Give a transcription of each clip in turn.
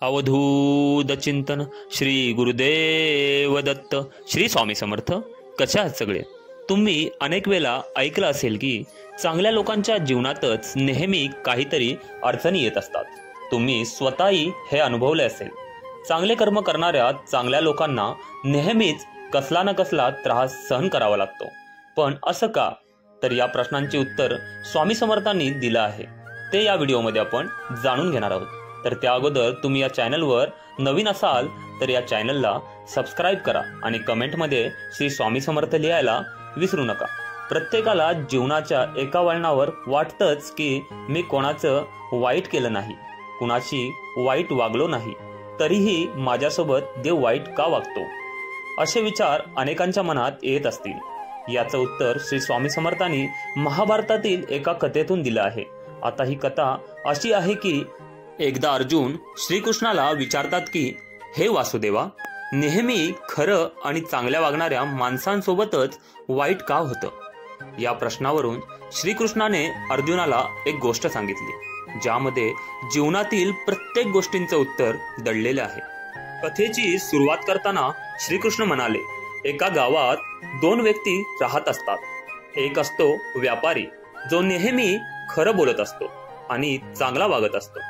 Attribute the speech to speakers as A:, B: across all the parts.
A: अवधूत चिंतन श्री गुरुदेव दत्त. श्री स्वामी समर्थ. कशा आहात सगळे? तुम्ही अनेक वेळा ऐकलं असेल की चांगल्या लोकांच्या जीवनातच नेहमी काहीतरी अडचणी येत असतात. तुम्ही स्वतःही हे अनुभवले असेल. चांगले कर्म करणाऱ्या चांगल्या लोकांना नेहमीच कसला ना कसला त्रास सहन करावा लागतो. पण असं का? तर या प्रश्नांचे उत्तर स्वामी समर्थांनी दिलं आहे. ते या व्हिडिओमध्ये आपण जाणून घेणार आहोत. तर त्या अगोदर तुम्ही या चॅनलवर नवीन असाल तर या चॅनलला सबस्क्राईब करा आणि कमेंटमध्ये श्री स्वामी समर्थ लिहायला विसरू नका. प्रत्येकाला जीवनाच्या एका वळणावर वाटतंच की मी कोणाचं वाईट केलं नाही, कुणाशी वाईट वागलो नाही, तरीही माझ्यासोबत देव वाईट का वागतो, असे विचार अनेकांच्या मनात येत असतील. याचं उत्तर श्री स्वामी समर्थांनी महाभारतातील एका कथेतून दिलं आहे. आता ही कथा अशी आहे की एकदा अर्जुन श्रीकृष्णाला विचारतात की हे वासुदेवा, नेहमी खरं आणि चांगल्या वागणाऱ्या माणसांसोबतच वाईट का होतं? या प्रश्नावरून श्रीकृष्णाने अर्जुनाला एक गोष्ट सांगितली ज्यामध्ये जीवनातील प्रत्येक गोष्टींचं उत्तर दडलेलं आहे. कथेची सुरुवात करताना श्रीकृष्ण म्हणाले, एका गावात दोन व्यक्ती राहत असतात. एक असतो व्यापारी, जो नेहमी खरं बोलत असतो आणि चांगला वागत असतो.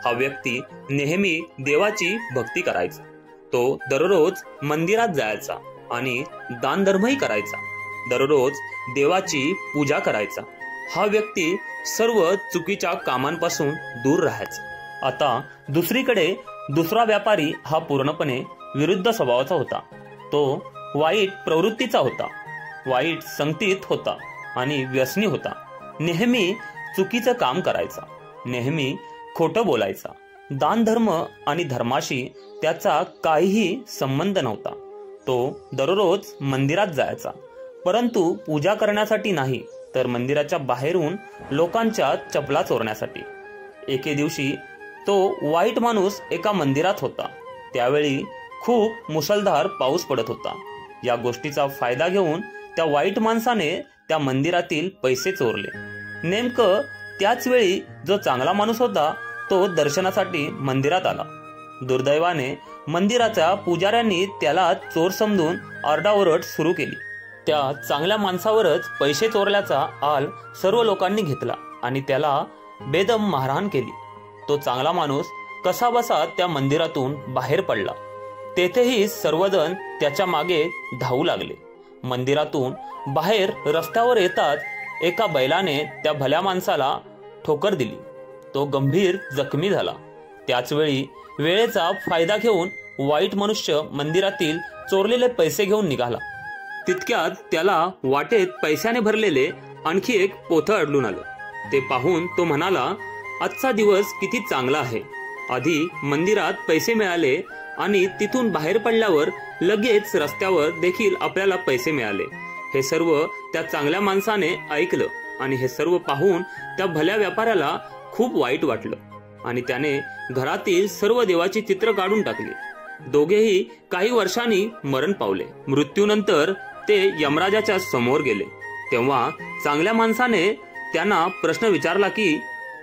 A: हा व्यक्ती नेहमी देवाची भक्ती करायचा. तो दररोज मंदिरात जायचा आणि दानधर्मही करायचा. दररोज देवाची पूजा करायचा. हा व्यक्ती सर्व चुकीच्या कामांपासून दूर राहायचा. आता दुसरीकडे दुसरा व्यापारी हा पूर्णपणे विरुद्ध स्वभावाचा होता. तो वाईट प्रवृत्तीचा होता, वाईट संगतीत होता आणि व्यसनी होता. नेहमी चुकीचं काम करायचा, नेहमी खोटं बोलायचा. दानधर्म आणि धर्माशी त्याचा काहीही संबंध नव्हता. तो दररोज मंदिरात जायचा, परंतु पूजा करण्यासाठी नाही, तर मंदिराच्या बाहेरून लोकांच्या चपला चोरण्यासाठी. एके दिवशी तो वाईट माणूस एका मंदिरात होता. त्यावेळी खूप मुसळधार पाऊस पडत होता. या गोष्टीचा फायदा घेऊन त्या वाईट माणसाने त्या मंदिरातील पैसे चोरले. नेमकं त्याच वेळी जो चांगला माणूस होता तो दर्शनासाठी मंदिरात आला. दुर्दैवाने मंदिराच्या पुजाऱ्यांनी त्याला चोर समजून आरडाओरड सुरू केली. त्या चांगल्या माणसावरच पैसे चोरल्याचा आल सर्व लोकांनी घेतला आणि त्याला बेदम मारहाण केली. तो चांगला माणूस कसाबसा त्या मंदिरातून बाहेर पडला. तेथेही सर्वजण त्याच्या मागे धावू लागले. मंदिरातून बाहेर रस्त्यावर येताच एका बैलाने त्या भल्या माणसाला ठोकर दिली. तो गंभीर जखमी झाला. त्याचवेळी वेळेचा फायदा घेऊन वाईट मनुष्य मंदिरातील चोरलेले पैसे घेऊन निघाला. तितक्यात त्याला वाटेत पैशाने भरलेले आणखी एक पोथं आढळून आलं. ते पाहून तो म्हणाला, आजचा दिवस किती चांगला आहे. आधी मंदिरात पैसे मिळाले आणि तिथून बाहेर पडल्यावर लगेच रस्त्यावर देखील आपल्याला पैसे मिळाले. हे सर्व त्या चांगल्या माणसाने ऐकलं आणि हे सर्व पाहून त्या भल्या व्यापाऱ्याला खूप वाईट वाटलं आणि त्याने घरातील सर्व देवाची चित्र काढून टाकली. दोघेही काही वर्षांनी मरण पावले. मृत्यूनंतर ते यमराजाच्या समोर गेले. तेव्हा चांगल्या माणसाने त्यांना प्रश्न विचारला की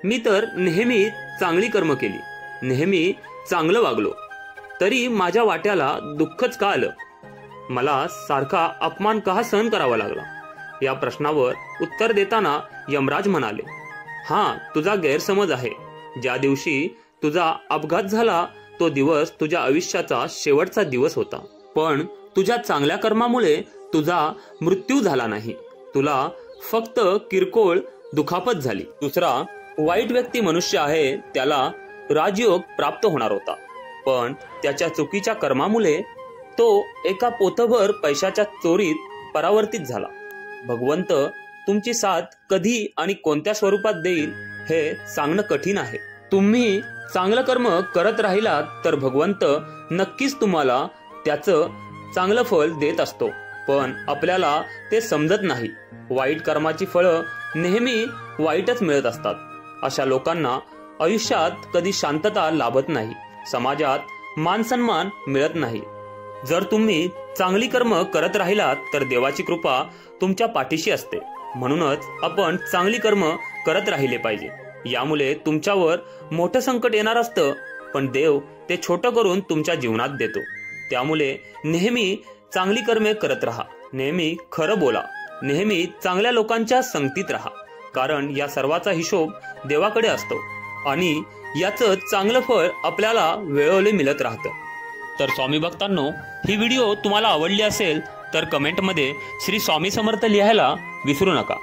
A: मी तर नेहमी चांगली कर्म केली, नेहमी चांगलं वागलो, तरी माझ्या वाट्याला दुःखच का आलं? मला सारखा अपमान का सहन करावा लागला? या प्रश्नावर उत्तर देताना यमराज म्हणाले, हा तुझा गैरसमज आहे. ज्या दिवशी तुझा अपघात झाला तो दिवस तुझ्या आयुष्याचा शेवटचा दिवस होता. पण तुझ्या चांगल्या कर्मामुळे तुझा मृत्यू झाला नाही. तुला फक्त किरकोळ दुखापत झाली. दुसरा वाईट व्यक्ती मनुष्य आहे, त्याला राजयोग प्राप्त होणार होता, पण त्याच्या चुकीच्या कर्मामुळे तो एका पोतभर पैशाच्या चोरीत परावर्तित झाला. भगवंत तुमची साथ कधी आणि कोणत्या स्वरूपात देईल हे सांगणं कठीण आहे. तुम्ही चांगलं कर्म करत राहिलात तर भगवंत नक्कीच तुम्हाला त्याचं चांगलं फळ देत असतो, पण आपल्याला ते समजत नाही. वाईट कर्माची फळं नेहमी वाईटच मिळत असतात. अशा लोकांना आयुष्यात कधी शांतता लाभत नाही, समाजात मान सन्मान मिळत नाही. जर तुम्ही चांगली कर्म करत राहिलात तर देवाची कृपा तुमच्या पाठीशी असते. म्हणूनच आपण चांगली कर्म करत राहिले पाहिजे. यामुळे तुमच्यावर मोठं संकट येणार असतं, पण देव ते छोटं करून तुमच्या जीवनात देतो. त्यामुळे नेहमी चांगली कर्मे करत राहा, नेहमी खरं बोला, नेहमी चांगल्या लोकांच्या संगतीत राहा, कारण या सर्वाचा हिशोब देवाकडे असतो आणि याचं चांगलं फळ आपल्याला वेळोवेळी मिळत राहतं. तर स्वामी भक्तांनो, ही व्हिडिओ तुम्हाला आवडली असेल तर कमेंटमध्ये श्री स्वामी समर्थ लिहायला विसरू नका.